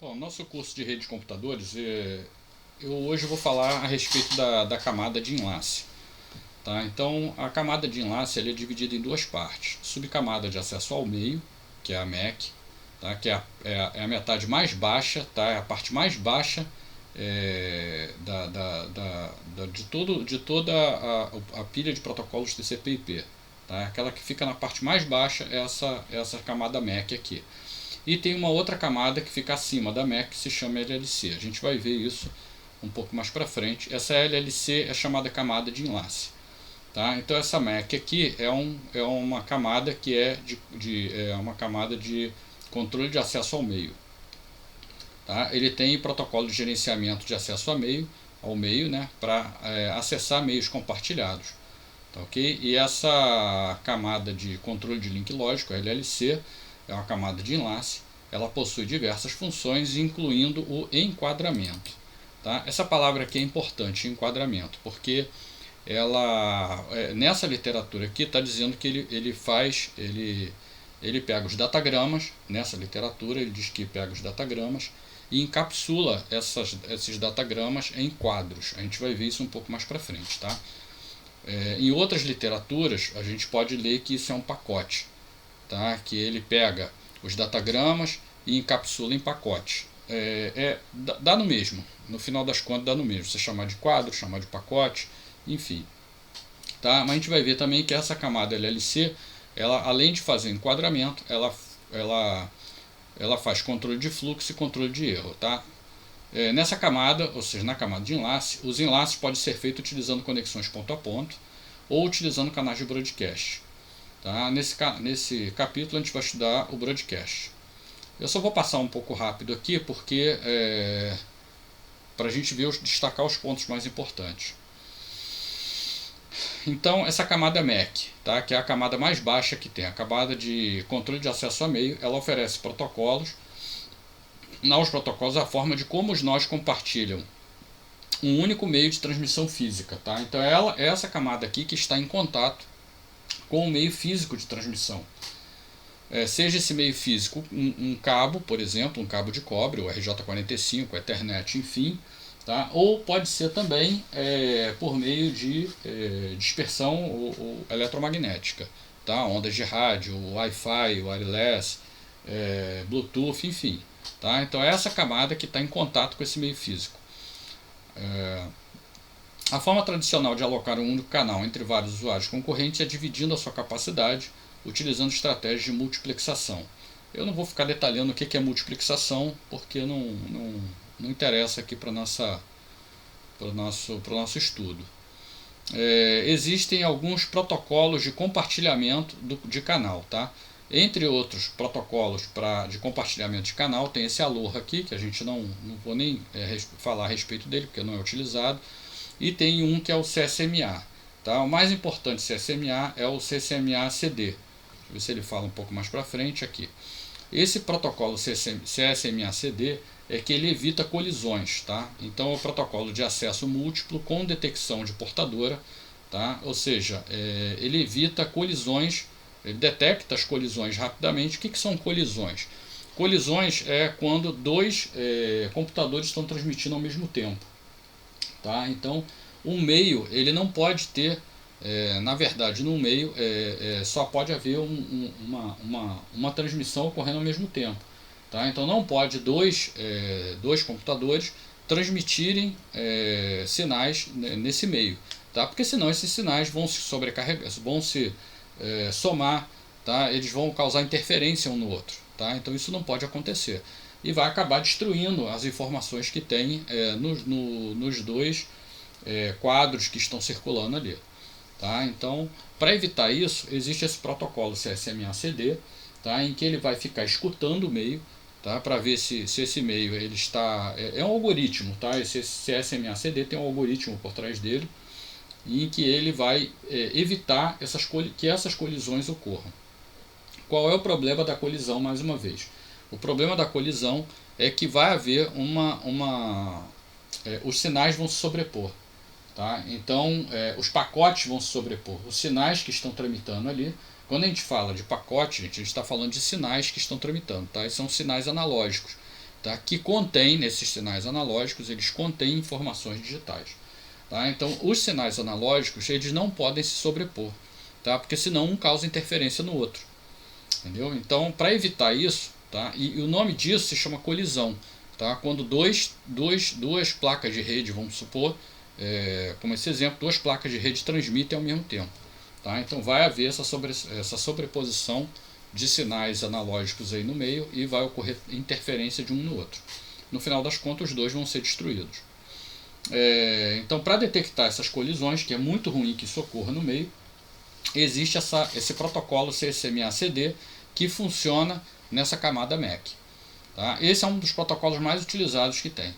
Bom, nosso curso de rede de computadores, eu hoje vou falar a respeito da camada de enlace. Tá? Então, a camada de enlace é dividida em duas partes. Subcamada de acesso ao meio, que é a MAC, tá? Que é a metade mais baixa, tá? É a parte mais baixa de toda a pilha de protocolos TCP/IP. Tá? Aquela que fica na parte mais baixa é essa camada MAC aqui. E tem uma outra camada que fica acima da MAC que se chama LLC. A gente vai ver isso um pouco mais para frente. Essa LLC é chamada camada de enlace. Tá? Então essa MAC aqui é uma camada que é uma camada de controle de acesso ao meio. Tá? Ele tem protocolo de gerenciamento de acesso ao meio, né, para acessar meios compartilhados. Tá, ok? E essa camada de controle de link lógico, a LLC, é uma camada de enlace. Ela possui diversas funções, incluindo o enquadramento. Tá? Essa palavra aqui é importante, enquadramento, porque nessa literatura aqui está dizendo que ele pega os datagramas. Nessa literatura ele diz que pega os datagramas e encapsula esses datagramas em quadros. A gente vai ver isso um pouco mais para frente. Tá? Em outras literaturas a gente pode ler que isso é um pacote, tá? Que ele pega os datagramas e encapsula em pacotes. Dá no mesmo, no final das contas dá no mesmo, você chamar de quadro, chamar de pacote, enfim. Tá? Mas a gente vai ver também que essa camada LLC, ela, além de fazer enquadramento, ela faz controle de fluxo e controle de erro. Tá? Nessa camada, ou seja, na camada de enlace, os enlaces podem ser feitos utilizando conexões ponto a ponto ou utilizando canais de broadcast. Tá? Nesse capítulo a gente vai estudar o broadcast. Eu só vou passar um pouco rápido aqui porque para a gente destacar os pontos mais importantes. Então essa camada MAC, tá? Que é a camada mais baixa que tem, a camada de controle de acesso a meio, ela oferece protocolos. Nos protocolos a forma de como os nós compartilham um único meio de transmissão física. Tá? Então é essa camada aqui que está em contato com o meio físico de transmissão. Seja esse meio físico um cabo, por exemplo, um cabo de cobre, o RJ45, Ethernet, enfim. Tá? Ou pode ser também por meio de dispersão ou eletromagnética. Tá? Ondas de rádio, Wi-Fi, wireless, Bluetooth, enfim. Tá? Então é essa camada que está em contato com esse meio físico. A forma tradicional de alocar um único canal entre vários usuários concorrentes é dividindo a sua capacidade utilizando estratégias de multiplexação. Eu não vou ficar detalhando o que é multiplexação, porque não interessa aqui para o nosso estudo. Existem alguns protocolos de compartilhamento de canal. Tá? Entre outros protocolos de compartilhamento de canal, tem esse Aloha aqui, que a gente não vou nem falar a respeito dele, porque não é utilizado. E tem um que é o CSMA. Tá? O mais importante CSMA é o CSMA-CD. Deixa eu ver se ele fala um pouco mais para frente aqui. Esse protocolo CSMA-CD é que ele evita colisões. Tá? Então é o protocolo de acesso múltiplo com detecção de portadora. Tá? Ou seja, ele evita colisões, ele detecta as colisões rapidamente. O que são colisões? Colisões é quando dois computadores estão transmitindo ao mesmo tempo. Tá? Então, um meio ele não pode ter, na verdade, no meio só pode haver uma transmissão ocorrendo ao mesmo tempo. Tá? Então, não pode dois computadores transmitirem sinais nesse meio, tá? Porque senão esses sinais vão se sobrecarregar, vão se somar, tá? Eles vão causar interferência um no outro. Tá? Então, isso não pode acontecer. E vai acabar destruindo as informações que tem nos dois quadros que estão circulando ali. Tá? Então, para evitar isso, existe esse protocolo CSMA-CD, tá? Em que ele vai ficar escutando o meio, tá? Para ver se esse meio ele está... É um algoritmo, tá? Esse CSMA-CD tem um algoritmo por trás dele, em que ele vai evitar que essas colisões ocorram. Qual é o problema da colisão, mais uma vez? O problema da colisão é que vai haver os sinais vão se sobrepor. Tá? Então, os pacotes vão se sobrepor. Os sinais que estão tramitando ali, quando a gente fala de pacote, a gente está falando de sinais que estão tramitando. Tá? E são sinais analógicos. tá? Que contém, nesses sinais analógicos, eles contêm informações digitais. Tá? Então, os sinais analógicos eles não podem se sobrepor, tá? Porque senão um causa interferência no outro. Entendeu? Então, para evitar isso, tá? E o nome disso se chama colisão. Tá? Quando duas placas de rede, vamos supor, como esse exemplo, duas placas de rede transmitem ao mesmo tempo. Tá? Então vai haver essa sobreposição de sinais analógicos aí no meio e vai ocorrer interferência de um no outro. No final das contas, os dois vão ser destruídos. Então, para detectar essas colisões, que é muito ruim que isso ocorra no meio, existe esse protocolo CSMA-CD que funciona nessa camada MAC. Tá? Esse é um dos protocolos mais utilizados que tem.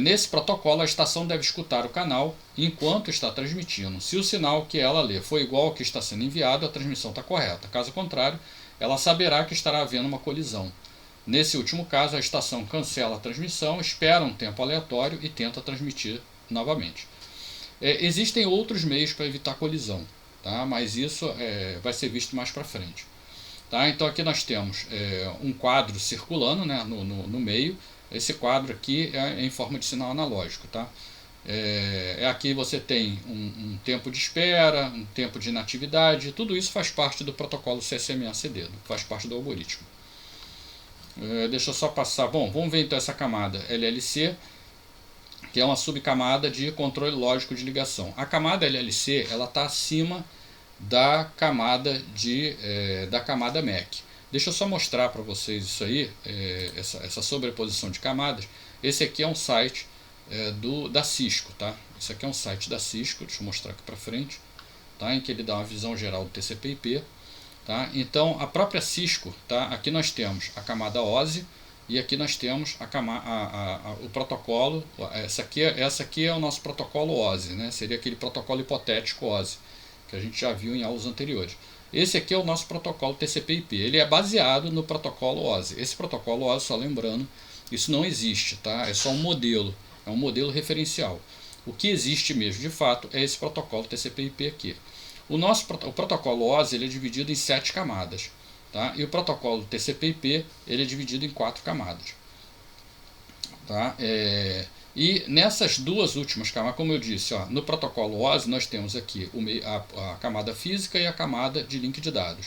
Nesse protocolo, a estação deve escutar o canal enquanto está transmitindo. Se o sinal que ela lê for igual ao que está sendo enviado, a transmissão está correta. Caso contrário, ela saberá que estará havendo uma colisão. Nesse último caso, a estação cancela a transmissão, espera um tempo aleatório e tenta transmitir novamente. Existem outros meios para evitar colisão, tá? Mas isso vai ser visto mais para frente. Tá? Então aqui nós temos um quadro circulando, né, no meio. Esse quadro aqui é em forma de sinal analógico. Tá? Aqui você tem um tempo de espera, um tempo de inatividade, tudo isso faz parte do protocolo CSMA-CD, faz parte do algoritmo. Deixa eu só passar. Bom, vamos ver então essa camada LLC, que é uma subcamada de controle lógico de ligação. A camada LLC está acima da camada MAC. Deixa eu só mostrar para vocês isso aí, essa sobreposição de camadas. Esse aqui é um site da Cisco, tá? Esse aqui é um site da Cisco, deixa eu mostrar aqui para frente, tá? Em que ele dá uma visão geral do TCP/IP. Tá? Então a própria Cisco, tá? Aqui nós temos a camada OSI e aqui nós temos o protocolo. Essa aqui é o nosso protocolo OSI, né? Seria aquele protocolo hipotético OSI que a gente já viu em aulas anteriores. Esse aqui é o nosso protocolo TCP/IP. Ele é baseado no protocolo OSI. Esse protocolo OSI, só lembrando, isso não existe, tá? É só um modelo, é um modelo referencial. O que existe mesmo, de fato, é esse protocolo TCP/IP aqui. O protocolo OSI ele é dividido em 7 camadas, tá? E o protocolo TCP/IP ele é dividido em 4 camadas. Tá? E nessas duas últimas camadas, como eu disse, ó, no protocolo OSI nós temos aqui a camada física e a camada de link de dados.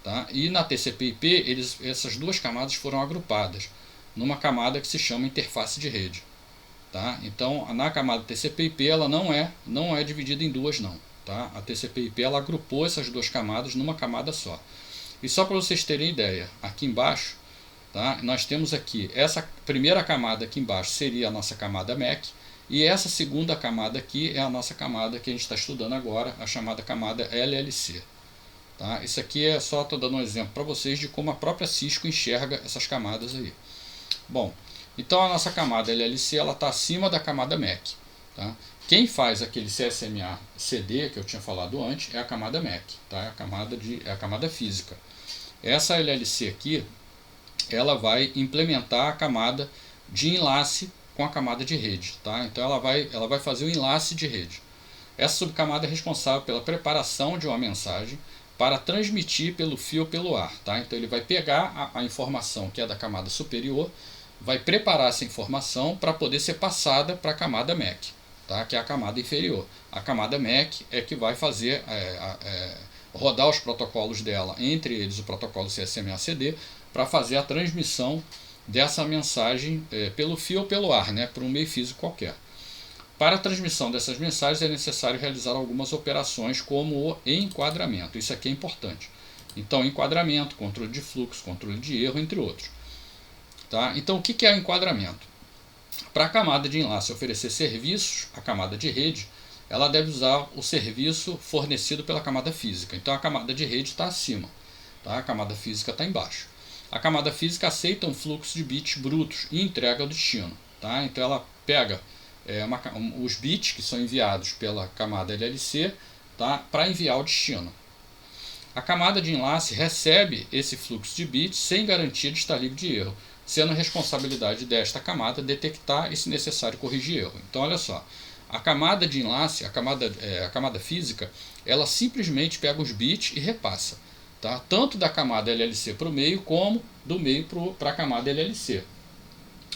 Tá? E na TCP/IP essas duas camadas foram agrupadas numa camada que se chama interface de rede. Tá? Então na camada TCP/IP ela não é dividida em duas não. Tá? A TCP/IP ela agrupou essas duas camadas numa camada só. E só para vocês terem ideia, aqui embaixo, tá? Nós temos aqui, essa primeira camada aqui embaixo seria a nossa camada MAC, e essa segunda camada aqui é a nossa camada que a gente está estudando agora, a chamada camada LLC. Tá? Isso aqui é só, estou dando um exemplo para vocês de como a própria Cisco enxerga essas camadas aí. Bom, então a nossa camada LLC está acima da camada MAC. Tá? Quem faz aquele CSMA-CD que eu tinha falado antes é a camada MAC, tá? É a camada física. Essa LLC aqui, ela vai implementar a camada de enlace com a camada de rede. Tá? Então ela vai fazer o enlace de rede. Essa subcamada é responsável pela preparação de uma mensagem para transmitir pelo fio ou pelo ar. Tá? Então ele vai pegar a informação que é da camada superior, vai preparar essa informação para poder ser passada para a camada MAC. Tá? Que é a camada inferior. A camada MAC é que vai fazer rodar os protocolos dela, entre eles o protocolo CSMA-CD, para fazer a transmissão dessa mensagem pelo fio ou pelo ar, né, por um meio físico qualquer. Para a transmissão dessas mensagens é necessário realizar algumas operações como o enquadramento. Isso aqui é importante. Então, enquadramento, controle de fluxo, controle de erro, entre outros. Tá? Então, o que é o enquadramento? Para a camada de enlace oferecer serviços, a camada de rede, ela deve usar o serviço fornecido pela camada física. Então a camada de rede está acima, tá? A camada física está embaixo. A camada física aceita um fluxo de bits brutos e entrega ao destino. Tá? Então ela pega os bits que são enviados pela camada LLC, tá? Para enviar ao destino. A camada de enlace recebe esse fluxo de bits sem garantia de estar livre de erro, sendo responsabilidade desta camada detectar e, se necessário, corrigir erro. Então, olha só, a camada de enlace, a camada física, ela simplesmente pega os bits e repassa, tá? Tanto da camada LLC para o meio, como do meio para a camada LLC.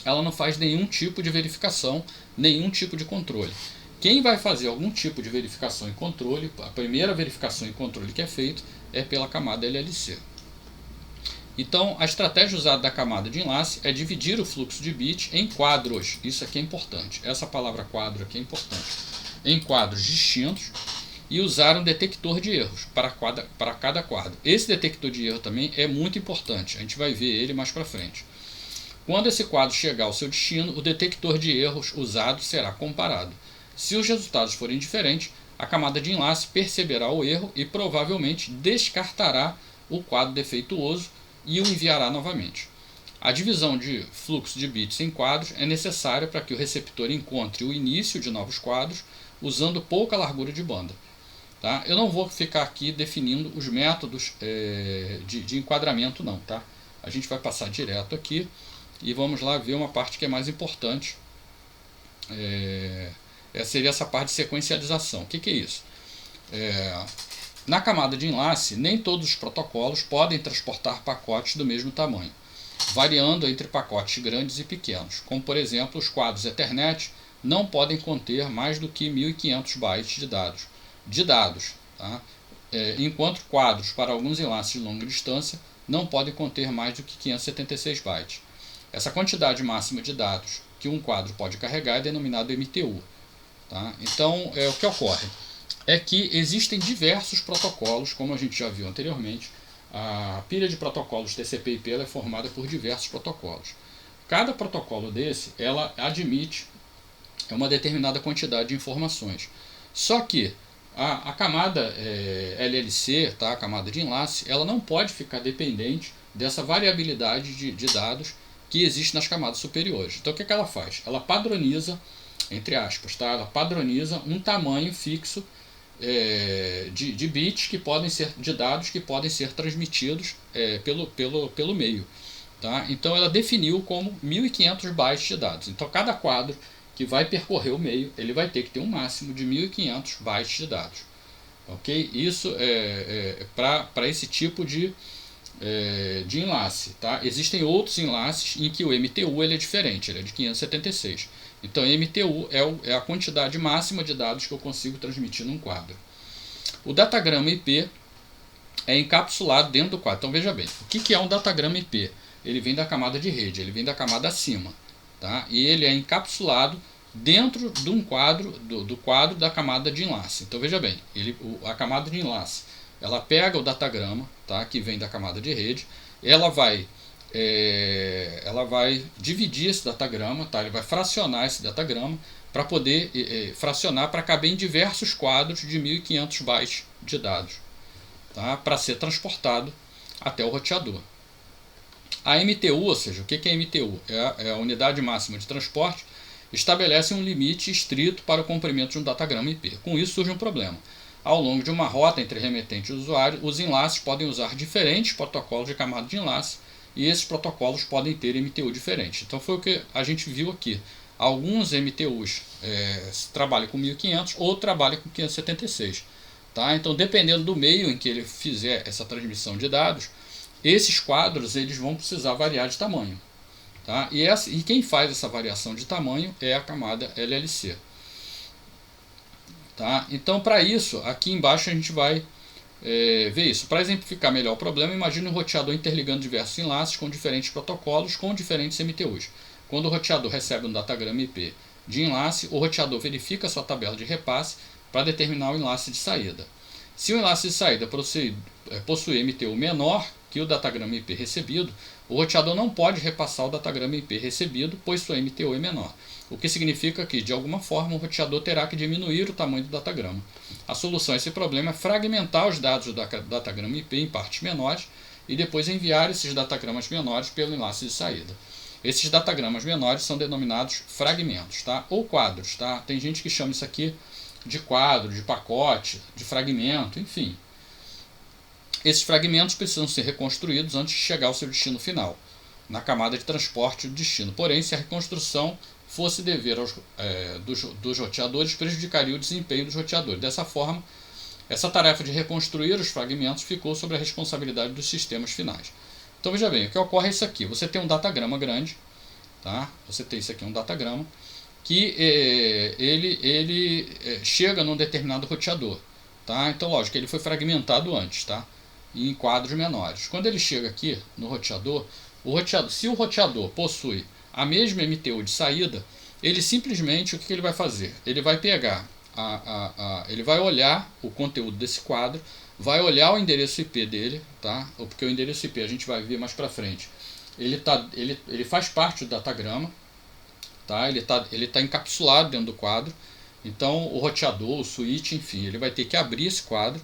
ela não faz nenhum tipo de verificação, nenhum tipo de controle. Quem vai fazer algum tipo de verificação e controle, a primeira verificação e controle que é feito é pela camada LLC. Então, a estratégia usada da camada de enlace é dividir o fluxo de bits em quadros. Isso aqui é importante. Essa palavra quadro aqui é importante. Em quadros distintos e usar um detector de erros para cada quadro. Esse detector de erro também é muito importante. A gente vai ver ele mais para frente. Quando esse quadro chegar ao seu destino, o detector de erros usado será comparado. Se os resultados forem diferentes, a camada de enlace perceberá o erro e provavelmente descartará o quadro defeituoso e o enviará novamente. A divisão de fluxo de bits em quadros é necessária para que o receptor encontre o início de novos quadros usando pouca largura de banda. Tá? Eu não vou ficar aqui definindo os métodos de enquadramento não. Tá? A gente vai passar direto aqui e vamos lá ver uma parte que é mais importante. Seria essa parte de sequencialização. O que é isso? Na camada de enlace, nem todos os protocolos podem transportar pacotes do mesmo tamanho, variando entre pacotes grandes e pequenos, como por exemplo os quadros Ethernet não podem conter mais do que 1500 bytes de dados, tá? Enquanto quadros para alguns enlaces de longa distância não podem conter mais do que 576 bytes. Essa quantidade máxima de dados que um quadro pode carregar é denominado MTU. Tá? Então, o que ocorre é que existem diversos protocolos, como a gente já viu anteriormente. A pilha de protocolos TCP/IP é formada por diversos protocolos. Cada protocolo desse, ela admite uma determinada quantidade de informações. Só que a camada LLC, tá? A camada de enlace, ela não pode ficar dependente dessa variabilidade de dados que existe nas camadas superiores. Então o que ela faz? Ela padroniza, entre aspas, tá? Ela padroniza um tamanho fixo de bits que podem ser, de dados que podem ser transmitidos pelo meio. Tá? Então ela definiu como 1500 bytes de dados. Então cada quadro que vai percorrer o meio, ele vai ter que ter um máximo de 1500 bytes de dados. Ok? Isso para esse tipo de enlace. Tá? Existem outros enlaces em que o MTU ele é diferente, ele é de 576. Então MTU é a quantidade máxima de dados que eu consigo transmitir num quadro. O datagrama IP é encapsulado dentro do quadro. Então veja bem, o que é um datagrama IP? Ele vem da camada de rede, ele vem da camada acima. Tá? E ele é encapsulado dentro de um quadro, do quadro da camada de enlace. Então veja bem, a camada de enlace, ela pega o datagrama, tá? Que vem da camada de rede, ela vai dividir esse datagrama, tá? Ele vai fracionar esse datagrama para poder fracionar para caber em diversos quadros de 1500 bytes de dados, tá? Para ser transportado até o roteador. A MTU, ou seja, o que é MTU? É a unidade máxima de transporte, estabelece um limite estrito para o comprimento de um datagrama IP. Com isso surge um problema. Ao longo de uma rota entre remetente e usuário, os enlaces podem usar diferentes protocolos de camada de enlace e esses protocolos podem ter MTU diferente. Então foi o que a gente viu aqui. Alguns MTUs trabalham com 1500 ou trabalham com 576. Tá? Então dependendo do meio em que ele fizer essa transmissão de dados, esses quadros eles vão precisar variar de tamanho. Tá? E quem faz essa variação de tamanho é a camada LLC. Tá? Então para isso, aqui embaixo a gente vai ver isso. Para exemplificar melhor o problema, imagine um roteador interligando diversos enlaces com diferentes protocolos com diferentes MTUs. Quando o roteador recebe um datagrama IP de enlace, o roteador verifica sua tabela de repasse para determinar o enlace de saída. Se o enlace de saída possui MTU menor que o datagrama IP recebido, o roteador não pode repassar o datagrama IP recebido, pois sua MTU é menor. O que significa que, de alguma forma, o roteador terá que diminuir o tamanho do datagrama. A solução a esse problema é fragmentar os dados do datagrama IP em partes menores e depois enviar esses datagramas menores pelo enlace de saída. Esses datagramas menores são denominados fragmentos, tá? Ou quadros. Tá? Tem gente que chama isso aqui de quadro, de pacote, de fragmento, enfim. Esses fragmentos precisam ser reconstruídos antes de chegar ao seu destino final, na camada de transporte do destino. Porém, se a reconstrução fosse dever dos roteadores, prejudicaria o desempenho dos roteadores. Dessa forma, essa tarefa de reconstruir os fragmentos ficou sob a responsabilidade dos sistemas finais. Então veja bem, o que ocorre é isso aqui. Você tem um datagrama grande, tá? Você tem isso aqui, um datagrama, que ele chega num determinado roteador, tá? Então, lógico, ele foi fragmentado antes, tá? Em quadros menores. Quando ele chega aqui no roteador, se o roteador possui a mesma MTU de saída, ele simplesmente, o que ele vai fazer? Ele vai pegar, ele vai olhar o conteúdo desse quadro, vai olhar o endereço IP dele, tá? Porque o endereço IP a gente vai ver mais para frente. Ele faz parte do datagrama, tá? Ele tá encapsulado dentro do quadro. Então o roteador, o switch, enfim, ele vai ter que abrir esse quadro.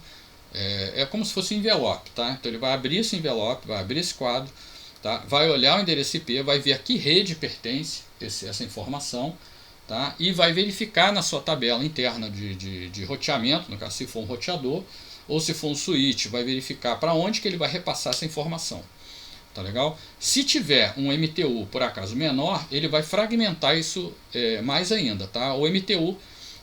É como se fosse um envelope, tá? Então ele vai abrir esse envelope, vai abrir esse quadro, tá? Vai olhar o endereço IP, vai ver a que rede pertence essa informação, tá? E vai verificar na sua tabela interna de roteamento, no caso se for um roteador, ou se for um switch, vai verificar para onde que ele vai repassar essa informação. Tá legal? Se tiver um MTU por acaso menor, ele vai fragmentar isso mais ainda, tá? O MTU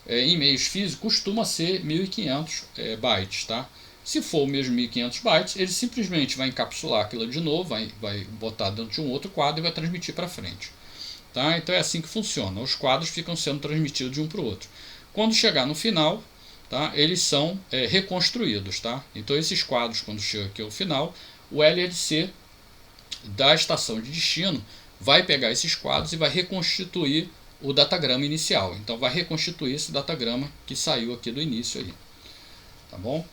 em meios físicos costuma ser 1500 bytes, tá? Se for o mesmo 1500 bytes, ele simplesmente vai encapsular aquilo de novo, vai botar dentro de um outro quadro e vai transmitir para frente, tá? Então é assim que funciona. Os quadros ficam sendo transmitidos de um para o outro. Quando chegar no final, tá? Eles são reconstruídos, tá? Então esses quadros, quando chega aqui ao final, o LLC da estação de destino vai pegar esses quadros e vai reconstituir o datagrama inicial. Então vai reconstituir esse datagrama que saiu aqui do início aí, tá bom?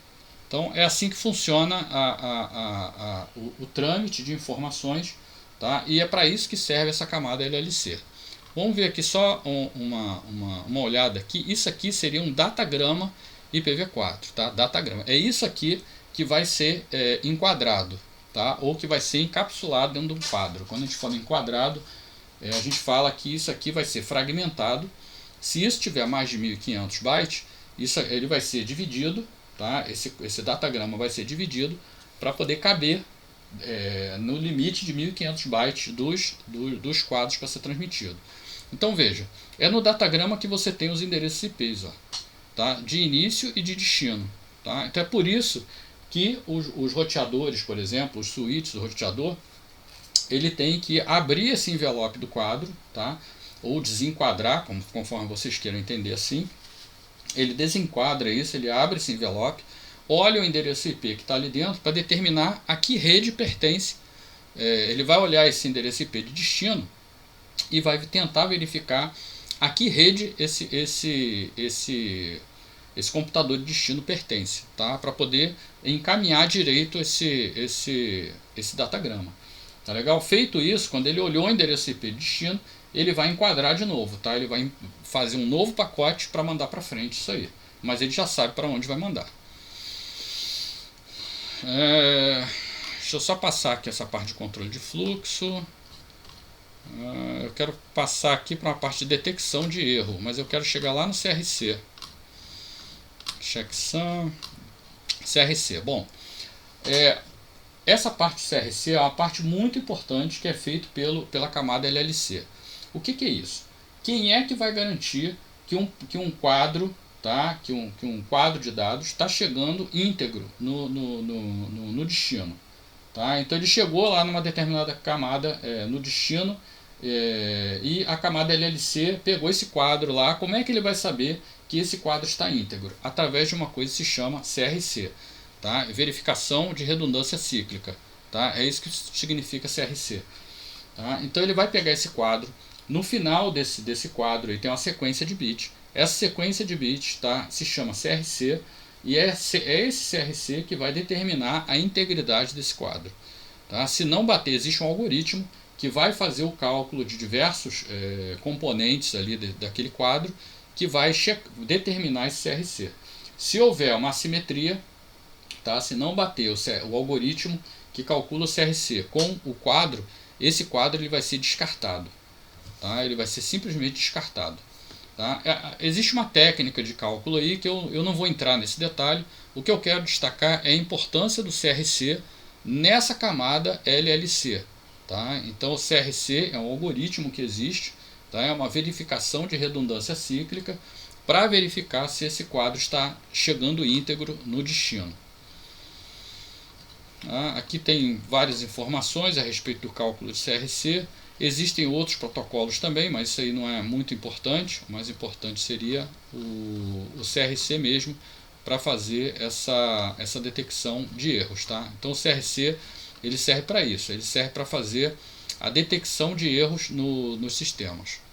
Então é assim que funciona o trâmite de informações, tá? E é para isso que serve essa camada LLC. Vamos ver aqui só uma olhada aqui. Isso aqui seria um datagrama IPv4, tá? Datagrama. É isso aqui que vai ser enquadrado, tá? Ou que vai ser encapsulado dentro de um quadro. Quando a gente fala enquadrado, a gente fala que isso aqui vai ser fragmentado. Se isso tiver mais de 1500 bytes, ele vai ser dividido, tá? Esse datagrama vai ser dividido para poder caber no limite de 1500 bytes dos quadros para ser transmitido. Então veja, é no datagrama que você tem os endereços IPs, ó, tá? De início e de destino, tá? Então é por isso que os roteadores, por exemplo, os switches do roteador, ele tem que abrir esse envelope do quadro, tá? Ou desenquadrar, conforme vocês queiram entender assim. Ele desenquadra isso, ele abre esse envelope, olha o endereço IP que está ali dentro para determinar a que rede pertence. Ele vai olhar esse endereço IP de destino e vai tentar verificar a que rede esse computador de destino pertence, tá? Para poder encaminhar direito esse datagrama. Tá legal? Feito isso, quando ele olhou o endereço IP de destino, ele vai enquadrar de novo, tá? Ele vai fazer um novo pacote para mandar para frente isso aí. Mas ele já sabe para onde vai mandar. Deixa eu só passar aqui essa parte de controle de fluxo. Eu quero passar aqui para uma parte de detecção de erro, mas eu quero chegar lá no CRC. Checksum, CRC. Bom, essa parte do CRC é uma parte muito importante que é feita pela camada LLC. O que é isso? Quem é que vai garantir que um quadro, tá? que um quadro de dados está chegando íntegro no destino? Tá? Então ele chegou lá numa determinada camada no destino e a camada LLC pegou esse quadro lá. Como é que ele vai saber que esse quadro está íntegro? Através de uma coisa que se chama CRC. Tá? Verificação de redundância cíclica. Tá? É isso que significa CRC. Tá? Então ele vai pegar esse quadro. No final desse quadro aí tem uma sequência de bits. Essa sequência de bits, tá, se chama CRC. E é esse CRC que vai determinar a integridade desse quadro. Tá? Se não bater, existe um algoritmo que vai fazer o cálculo de diversos componentes ali daquele quadro que vai determinar esse CRC. Se houver uma assimetria, tá? Se não bater o algoritmo que calcula o CRC com o quadro, esse quadro ele vai ser descartado. Tá? Ele vai ser simplesmente descartado. Tá? Existe uma técnica de cálculo aí que eu não vou entrar nesse detalhe. O que eu quero destacar é a importância do CRC nessa camada LLC. Tá? Então o CRC é um algoritmo que existe, tá? É uma verificação de redundância cíclica para verificar se esse quadro está chegando íntegro no destino. Aqui tem várias informações a respeito do cálculo de CRC. Existem outros protocolos também, mas isso aí não é muito importante. O mais importante seria o CRC mesmo, para fazer essa detecção de erros, tá? Então o CRC ele serve para isso, ele serve para fazer a detecção de erros nos sistemas.